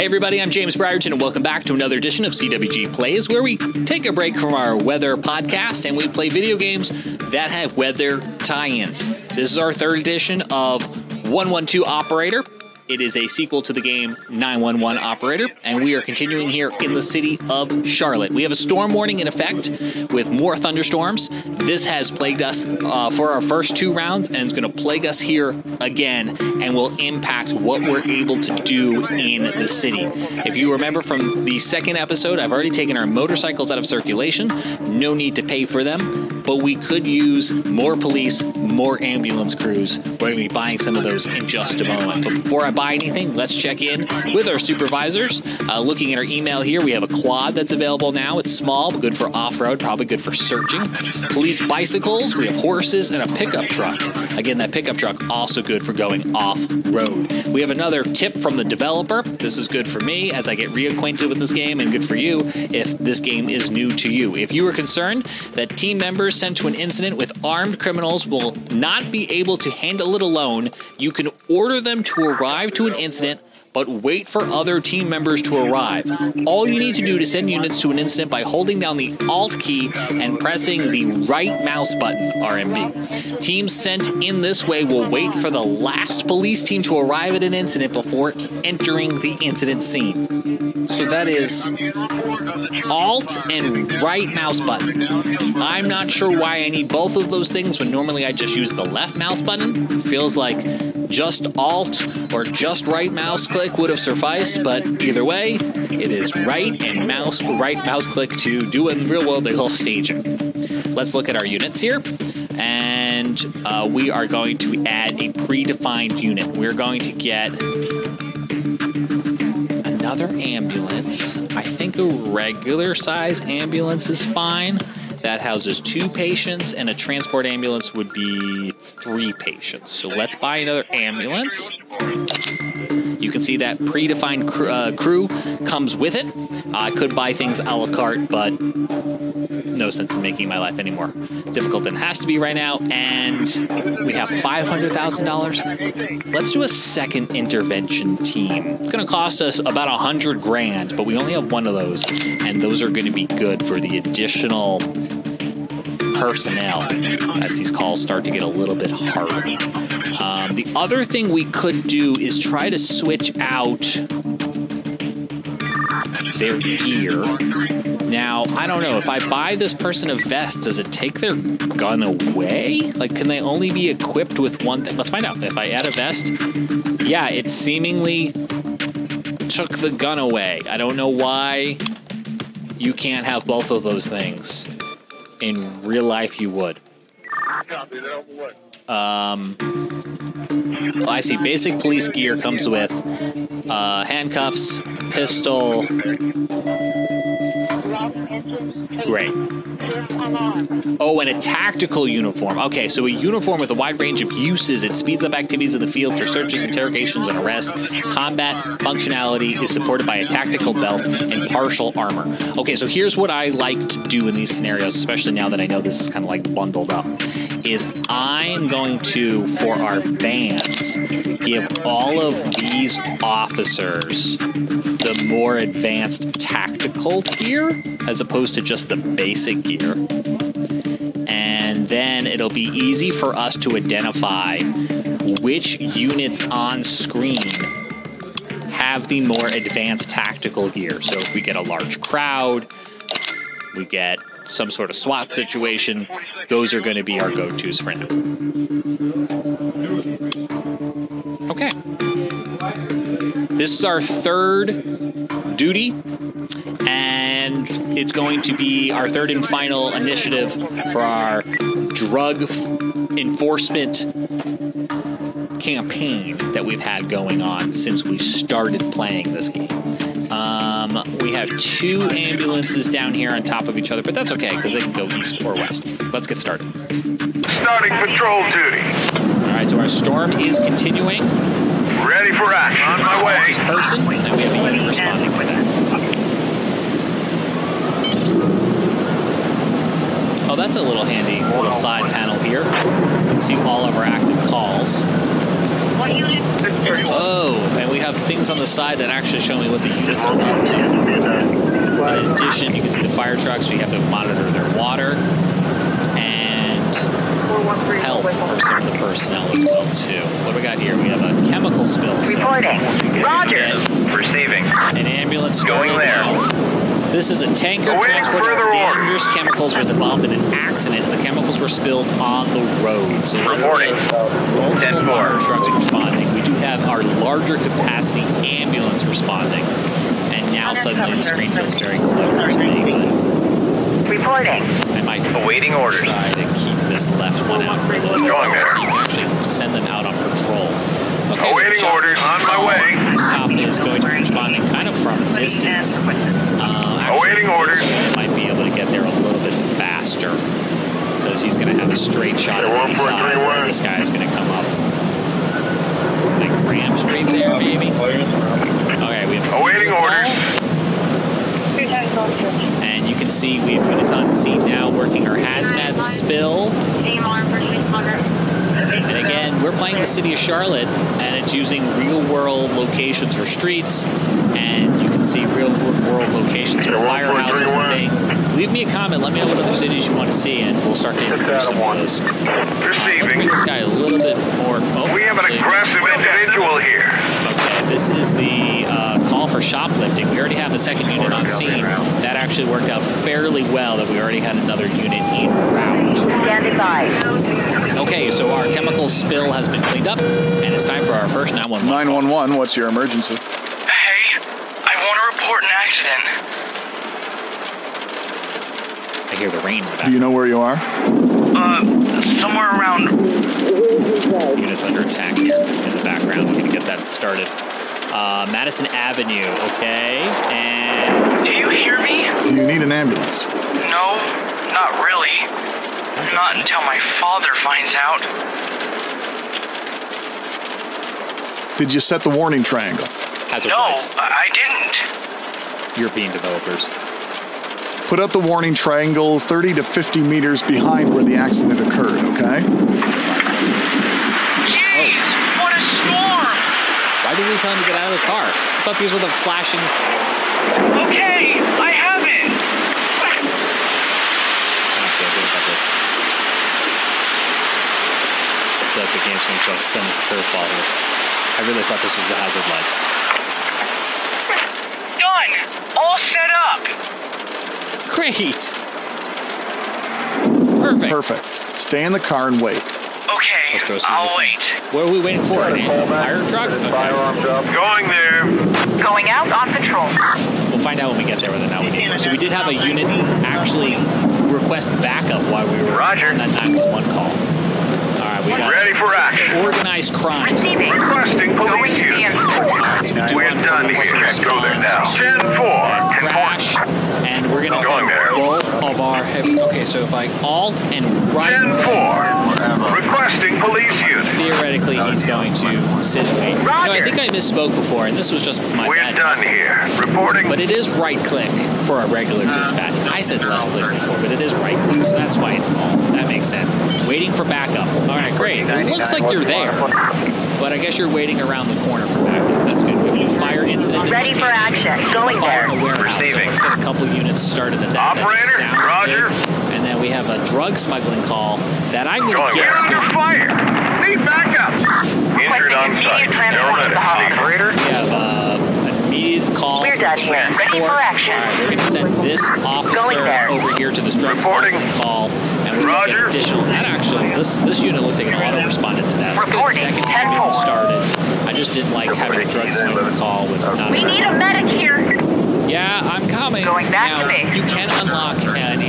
Hey everybody, I'm James Brierton, and welcome back to another edition of CWG Plays, where we take a break from our weather podcast and we play video games that have weather tie-ins. This is our third edition of 112 Operator. It is a sequel to the game 911 Operator, and we are continuing here in the city of Charlotte. We have a storm warning in effect with more thunderstorms. This has plagued us for our first two rounds, and it's going to plague us here again and will impact what we're able to do in the city. If you remember from the second episode, I've already taken our motorcycles out of circulation. No need to pay for them, but we could use more police, more ambulance crews. We're going to be buying some of those in just a moment. But before I buy anything, let's check in with our supervisors. Looking at our email here, we have a quad that's available now. It's small, but good for off-road, probably good for searching. Police bicycles, we have horses, and a pickup truck. Again, that pickup truck also good for going off-road. We have another tip from the developer. This is good for me as I get reacquainted with this game, and good for you if this game is new to you. If you are concerned that team members sent to an incident with armed criminals will not be able to handle it alone, you can order them to arrive to an incident, but wait for other team members to arrive. All you need to do to send units to an incident by holding down the Alt key and pressing the right mouse button, RMB. Teams sent in this way will wait for the last police team to arrive at an incident before entering the incident scene. So that is Alt and right mouse button. I'm not sure why I need both of those things when normally I just use the left mouse button. It feels like just Alt or just right mouse click would have sufficed, but either way, it is right mouse click to do in real world they call staging. Let's look at our units here, and we are going to add a predefined unit. We're going to get another ambulance. I think a regular size ambulance is fine. That houses 2 patients, and a transport ambulance would be 3 patients. So let's buy another ambulance. You can see that predefined crew comes with it. I could buy things a la carte, but no sense in making my life any more difficult than it has to be right now. And we have $500,000. Let's do a second intervention team. It's going to cost us about $100,000, but we only have one of those, and those are going to be good for the additional personnel as these calls start to get a little bit harder. The other thing we could do is try to switch out their gear. Now, I don't know, if I buy this person a vest, does it take their gun away? Like, can they only be equipped with one thing? Let's find out. If I add a vest, yeah, it seemingly took the gun away. I don't know why you can't have both of those things. In real life, you would. Well, I see basic police gear comes with handcuffs, pistol. Great. Oh, and a tactical uniform. Okay, so a uniform with a wide range of uses. It speeds up activities in the field for searches, interrogations, and arrests. Combat functionality is supported by a tactical belt and partial armor. Okay, so here's what I like to do in these scenarios, especially now that I know this is kind of like bundled up, is I'm going to, for our bands, give all of these officers the more advanced tactical gear as opposed to just the basic gear. And then it'll be easy for us to identify which units on screen have the more advanced tactical gear. So if we get a large crowd, we get some sort of SWAT situation, those are going to be our go-tos for now. Okay. This is our third duty, and it's going to be our third and final initiative for our drug enforcement campaign that we've had going on since we started playing this game. We have 2 ambulances down here on top of each other, but that's okay because they can go east or west. Let's get started. Starting patrol duty. All right, so our storm is continuing. Ready for action. On my way. This person, and we have a unit responding to that. Oh, that's a little handy little side panel here. You can see all of our active calls. Oh, and we have things on the side that actually show me what the units are up to. In addition, you can see the fire trucks. We have to monitor their water and health for some of the personnel as well, too. What do we got here? We have a chemical spill. Reporting. Roger. Receiving. An ambulance Going there. This is a tanker transporting dangerous chemicals was involved in an accident, and the chemicals were spilled on the road. So let's get multiple fire trucks responding. We do have our larger capacity ambulance responding. And now suddenly the screen feels very cluttered to me. Reporting. I might Awaiting orders. try to keep this left one out for a little bit Going there. so you can actually send them out on patrol. Okay, Awaiting orders. On my way. This cop is going to be responding kind of from a distance. Awaiting orders. This unit might be able to get there a little bit faster because he's going to have a straight shot at 85 where this guy is going to come up. Like Graham Street there, maybe? Okay, we have a Awaiting orders. And you can see we have units on scene now working our hazmat spill. And again, we're playing the city of Charlotte, and it's using real-world locations for streets, and you can see real-world locations for firehouses and things. Leave me a comment. Let me know what other cities you want to see, and we'll start to introduce some of those. Let's bring this guy a little bit more. Oh, We have an aggressive individual here. Okay, this is the call for shoplifting. We already have a second unit on scene. That actually worked out fairly well that we already had another unit en route. Standing by. Okay, so our chemical spill has been cleaned up, and it's time for our first 911. 911, what's your emergency? Hey, I want to report an accident. I hear the rain in the back. Do you know where you are? Somewhere around. Units under attack in the background. We're going to get that started. Madison Avenue, okay, and... Do you hear me? Do you need an ambulance? No, not really. Not until my father finds out. Did you set the warning triangle? Hazard No, lights. I didn't. European developers. Put up the warning triangle 30 to 50 meters behind where the accident occurred, okay? Jeez, what a storm! Why didn't we tell him to get out of the car? I thought these were the flashing... Okay, I have it! I don't feel good about this. I feel like the game's going to try to send us a curveball here. I really thought this was the hazard lights. Done! All set up! Great! Perfect. Perfect. Stay in the car and wait. Okay, I'll wait. What are we waiting for? A fire truck? Okay. Going there. Going out on patrol. We'll find out when we get there whether or not we need it. So we did have a unit actually request backup while we were Roger. on that 911 call. All right, we got Ready for action. organized crime. Receiving. Requesting police unit. All right, so we do We're want done police to here. Go respond there now. to 10-4. crash, and we're going to Going send there. both of our heavy... Okay, so if I alt and right 10-4. Requesting police unit. theoretically he's going to sit and wait. No, I think I misspoke before, and this was just my We're bad done mistake. here. Reporting. But it is right-click for a regular dispatch. I said left-click before, but it is right-click, so that's why it's alt. That makes sense. Waiting for backup. All right, great. It looks like you're there, but I guess you're waiting around the corner for backup. That's good. We have a new fire incident. that Ready just for came in. action. Going Fire there. in a warehouse. So Receiving. let's get a couple units started at that. That just Operator, sounds Roger. big. And then we have a drug smuggling call that I'm going Going to there. guess... Under fire. Need backup. Injured on site. Transport to the hospital. Operator. We have an immediate call We're for done here. transport. Ready for action. All right, we're going to send this officer Going there. over here to this drug Reporting. smuggling call, and we're going to Roger. get additional. And actually, this unit looked like an auto-responded to that. Let's get a Reporting. second 10-4. ambulance started. I just didn't like having a drug smuggling call with not We need a medic here. Yeah, I'm coming. Going back now, to base. you can unlock an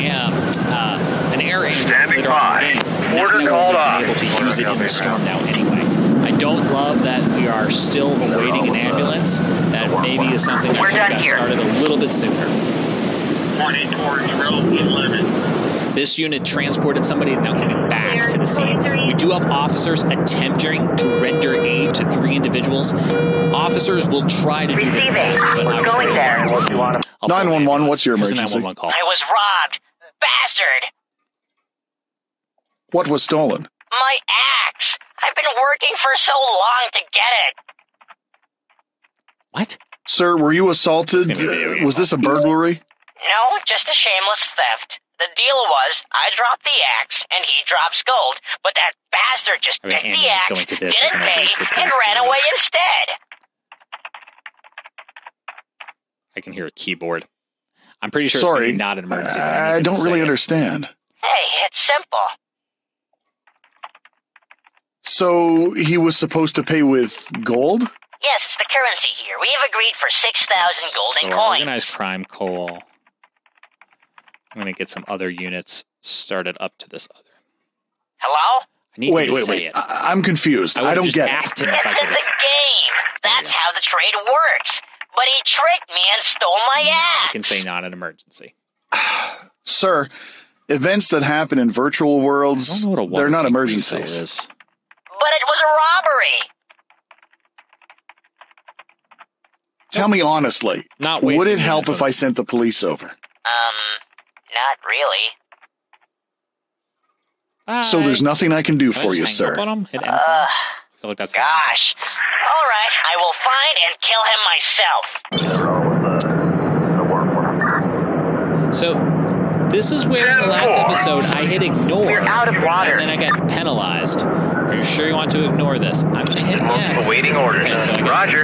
air ambulance Standing later on by. in the game. Order Now called we've off. been able to use it in the storm now anyway. I don't love that we are still awaiting an ambulance. That maybe is something that We're should have done got here. started a little bit sooner. Pointing towards road 11. This unit transported somebody is now coming back to the scene. We do have officers attempting to render aid to 3 individuals. Officers will try to do their Receiving. best, but We're obviously going they there. can't. I'll phone 911, what's your Here's a emergency? 911 call. I was robbed. Bastard. What was stolen? My axe. I've been working for so long to get it. What? Sir, were you assaulted? This is gonna be a video game. Was this a burglary? No, just a shameless theft. The deal was, I dropped the axe, and he drops gold, but that bastard just I mean, picked the Andy's axe, going to this. didn't They're gonna pay, wait for and police to ran arrive. away instead. I can hear a keyboard. I'm pretty sure Sorry, it's not an emergency. I don't really understand. Hey, it's simple. So he was supposed to pay with gold? Yes, it's the currency here. We have agreed for 6,000 golden So coins. organized crime coal. I'm going to get some other units started up to this other. Hello? I need you to Wait. say it. I'm confused. I would've don't just get it. asked him It's if I in could the have. game. That's how the trade works. But he tricked me and stole my I axe. can say not an emergency. Sir, events that happen in virtual I worlds, don't know what a water they're not tank refill emergencies. is. But it was a robbery. Tell me honestly, Not would wasting it help units if on I this. sent the police over? Not really. So there's nothing I can do Can I for just you, hang sir. up on him? Hit enter? I feel like that's the- Gosh. All right, I will find and kill him myself. So, this is where in the last episode I hit ignore. We're out of water. And then I got penalized. Are you sure you want to ignore this? I'm going to hit yes. Awaiting orders. Okay, so I guess Roger.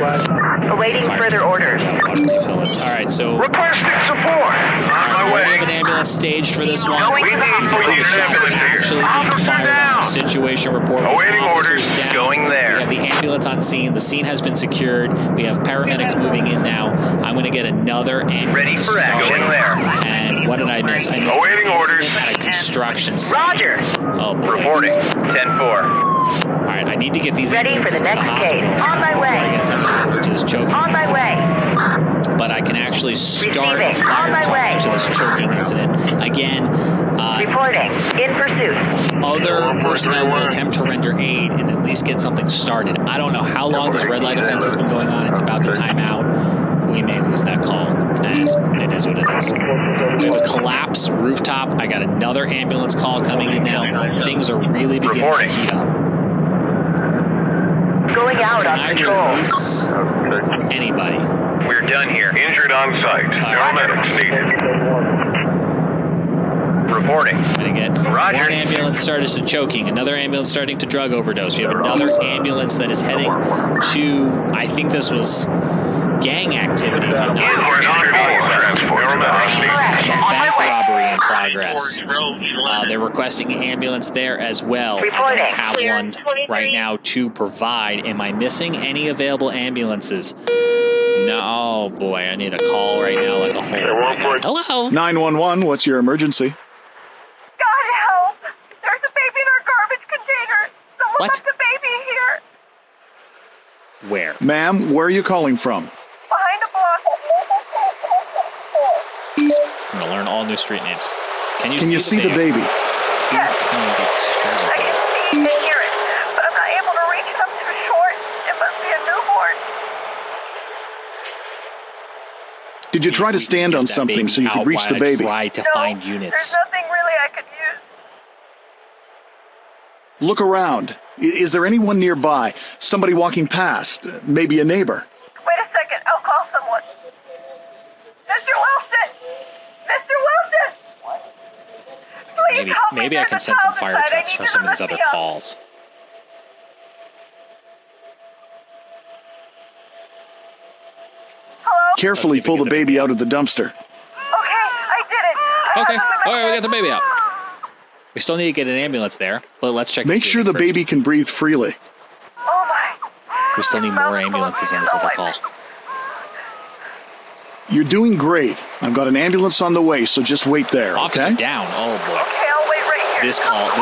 Awaiting fire further truck. orders. Yeah, water refill is. All right, so Requesting support. On my we way. have an ambulance staged for this one. Going We to the need You can see the hospital. shots are ambulance here. actually being Officer fired on. down. Situation report. with Awaiting officers orders. down. Going there. We have the ambulance on scene. The scene has been secured. We have paramedics moving in now. I'm going to get another ambulance Ready for action. started. Going there. And what did I miss? I missed Awaiting an orders. incident at a construction site. Roger. Oh, boy. Reporting. 10-4. All right, I need to get these Ready for ambulances the to the next hospital. case. On my before way. I get somebody over to this choking On my incident. way. But I can actually start a Receiving. fire On my truck way. to this choking incident. Again, Reporting. In pursuit. other personnel will attempt to render aid and at least get something started. I don't know how long this red light offense has been going on. It's about to time out. We may lose that call. And it is what it is. We have a collapsed rooftop. I got another ambulance call coming in now. Things are really beginning Reporting. to heat up. Going out Can on I patrol. release anybody? We're done here. Injured on site. Paramedics needed. Reporting. I'm going to get Roger. one ambulance started to choking, another ambulance starting to drug overdose. We have another ambulance that is heading to, I think this was gang activity, if I'm not We're mistaken. on transport. Paramedics needed. Bank robbery in progress. Road 11. They're requesting an ambulance there as well. I Reporting. don't have one right now to provide. Am I missing any available ambulances? No, oh boy, I need a call right now like a whole. Hello? 911, what's your emergency? God help! There's a baby in our garbage container! Someone What? left a baby here! Where? Ma'am, where are you calling from? Behind a block. I'm gonna learn all new street names. Can you Can you see the baby? Yes, Can we get started? I can see and hear it, but I'm not able to reach it. I'm too short. It must be a newborn. Did you try to stand on That something baby so you could out reach the while I baby? Try to No, find there's units. nothing really I could use. Look around. Is there anyone nearby? Somebody walking past? Maybe a neighbor? Wait a second. I'll call someone. Mr. Wilson! Mr. Wilson! Please Maybe, help me. maybe I There's can a send some child fire inside. I trucks need for you some to of these lift other me up. calls. Hello? Carefully Let's see if we pull the get the baby baby out of the dumpster. Okay, I did it. I Okay, have him in my all right, we got the baby out. hand. We still need to get an ambulance there, but let's check. Make this sure the first. baby can breathe freely. Oh my. We still need more ambulances on this other call. You're doing great. I've got an ambulance on the way, so just wait there, Officer okay? down. Oh boy, Okay, I'll wait right here. this call,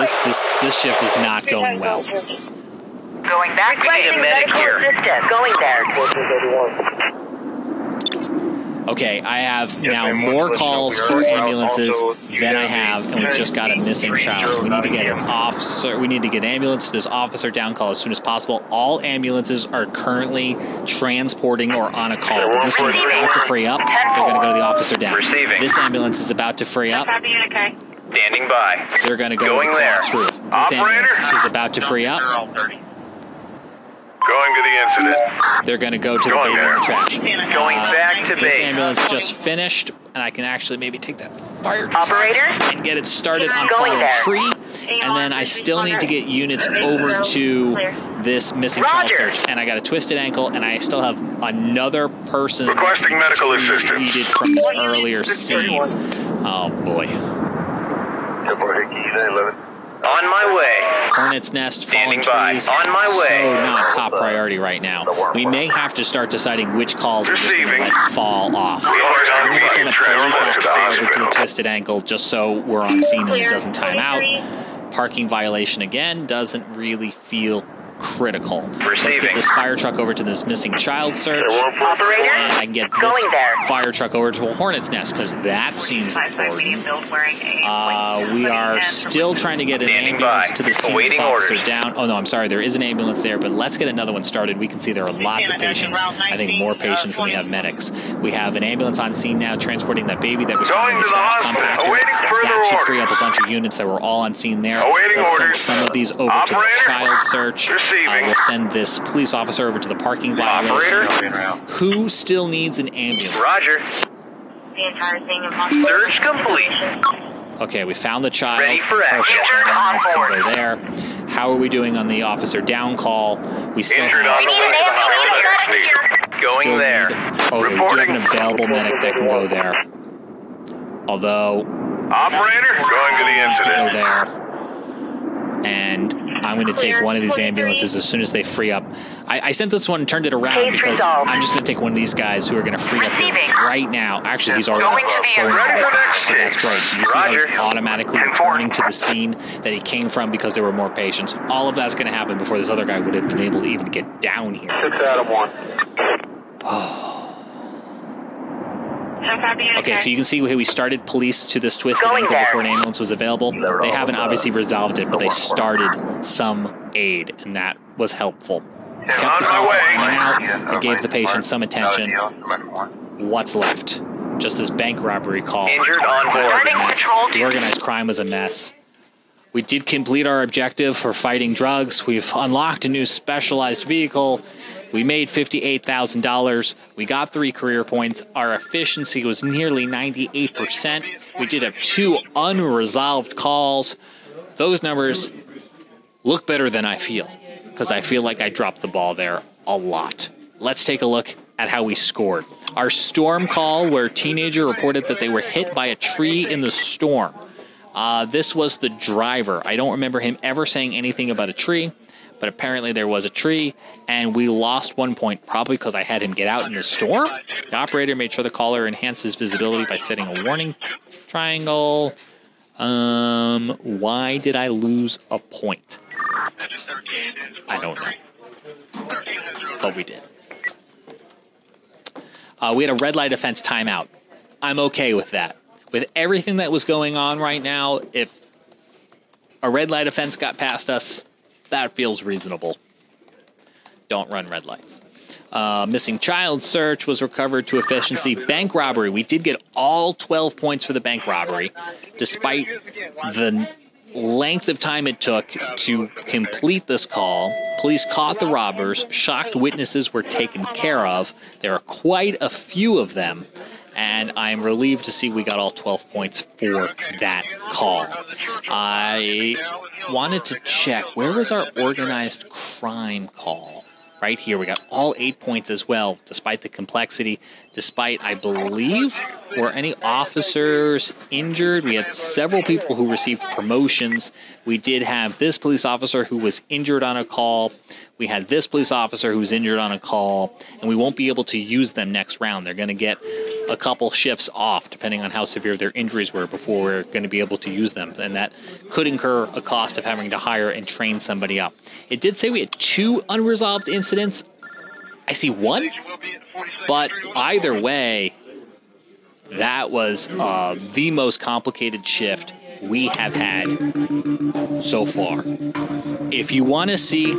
this shift is not going well. Going back. We need a medic here. Assistance. Going there. Okay, I have Yes, now ma'am. more calls for ambulances Also, than I have, and we've just got a missing child. We need to get an officer. We need to get ambulance to this officer down call as soon as possible. All ambulances are currently transporting or on a call. But this one's about to free up. They're going to go to the officer down. Receiving. This ambulance is about to free up. Standing by. They're going to go Going to the there. collapse roof. This Operator. ambulance is about to free up. They're all dirty. Going to the incident. They're going to go to the baby in the trash. Going back to This base. ambulance just finished, and I can actually maybe take that fire Operator? truck and get it started on Going fallen there. tree. And then I still need to get units over to this missing child Roger. search. And I got a twisted ankle, and I still have another person Requesting medical assistance. treated from the earlier scene. Oh boy. On my way. Hornet's nest, fallen Standing by. trees. On my way. So not top priority right now. We may have to start deciding which calls we're just going to Receiving. let fall off. I'm going to send a police officer over to the twisted ankle just so we're on scene and it doesn't time out. Parking violation again doesn't really feel critical. Let's get Receiving. this fire truck over to this missing child search. Operator? And I can get this Going there. fire truck over to a hornet's nest because that seems important. We are still trying to get an Standing ambulance by. to the scene. Awaiting This officer orders. down. Oh no, I'm sorry. There is an ambulance there, but let's get another one started. We can see there are lots of patients. I think more patients than we have medics. We have an ambulance on scene now transporting that baby that was found in Going the to the trash hospital. compactor. Awaiting further That should orders. free up a bunch of units that were all on scene there. Awaiting Let's send orders. some of these over to the Operator? child search. Receiving. We'll send this police officer over to the parking violation. Operator? Who still needs an ambulance? Roger. The entire thing of Search complete. Okay, we found the child. Ready for action. Perfect. Injured Ambulance on can go there. How are we doing on the officer down call? We still Injured have on the need way an to the ambulance. hospital. still Going there. need- oh, we do have an available medic that can go there. Although Operator, going to the needs to go incident. there. And I'm going to take one of these ambulances as soon as they free up. I sent this one and turned it around Case because resolved. I'm just going to take one of these guys who are going to free up here Receiving. right now. Actually, he's already Going to the going Ready for right back, next so that's great. You see how he's Roger. automatically returning to the scene that he came from because there were more patients. All of that's going to happen before this other guy would have been able to even get down here. 6 out of 1. Okay, so you can see we started police to this twisted Going ankle there. before an ambulance was available. They haven't obviously resolved it, but they started some aid, and that was helpful. Kept On the my call way. from timing out and gave the patient some attention. What's left? Just this bank robbery call. Injured on That board. was a Starting mess. patrol The duty. organized crime was a mess. We did complete our objective for fighting drugs. We've unlocked a new specialized vehicle. We made $58,000. We got 3 career points. Our efficiency was nearly 98%. We did have 2 unresolved calls. Those numbers look better than I feel, because I feel like I dropped the ball there a lot. Let's take a look at how we scored. Our storm call, where a teenager reported that they were hit by a tree in the storm. This was the driver. I don't remember him ever saying anything about a tree, but apparently there was a tree, and we lost 1 point, probably because I had him get out in the storm. The operator made sure the caller enhanced his visibility by setting a warning triangle. Why did I lose a point? I don't know, but we did. We had a red light offense timeout. I'm okay with that. With everything that was going on right now, if a red light offense got past us, that feels reasonable. Don't run red lights. Missing child search was recovered to efficiency. Bank robbery. We did get all 12 points for the bank robbery, despite the length of time it took to complete this call. Police caught the robbers. Shocked witnesses were taken care of. There are quite a few of them, and I'm relieved to see we got all 12 points for that call. I wanted to check, where was our organized crime call? Right here, we got all 8 points as well, despite the complexity, despite, I believe, were any officers injured? We had several people who received promotions. We did have this police officer who was injured on a call. We had this police officer who was injured on a call, and we won't be able to use them next round. They're going to get a couple shifts off, depending on how severe their injuries were, before we're going to be able to use them, and that could incur a cost of having to hire and train somebody up. It did say we had 2 unresolved incidents. I see 1, but either way, that was the most complicated shift we have had so far. If you want to see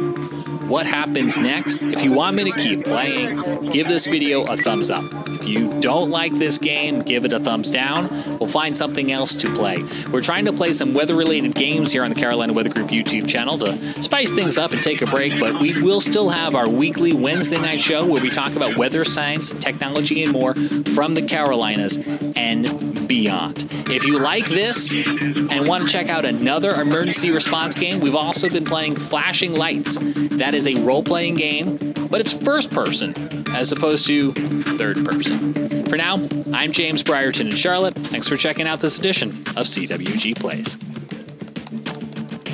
what happens next. If you want me to keep playing, give this video a thumbs up. If you don't like this game, give it a thumbs down. We'll find something else to play. We're trying to play some weather-related games here on the Carolina Weather Group YouTube channel to spice things up and take a break, but we will still have our weekly Wednesday night show where we talk about weather science, technology, and more from the Carolinas and beyond. If you like this and want to check out another emergency response game, we've also been playing Flashing Lights. That is a role-playing game, but it's first person as opposed to third person. For now, I'm James Brierton in Charlotte. Thanks for checking out this edition of CWG Plays.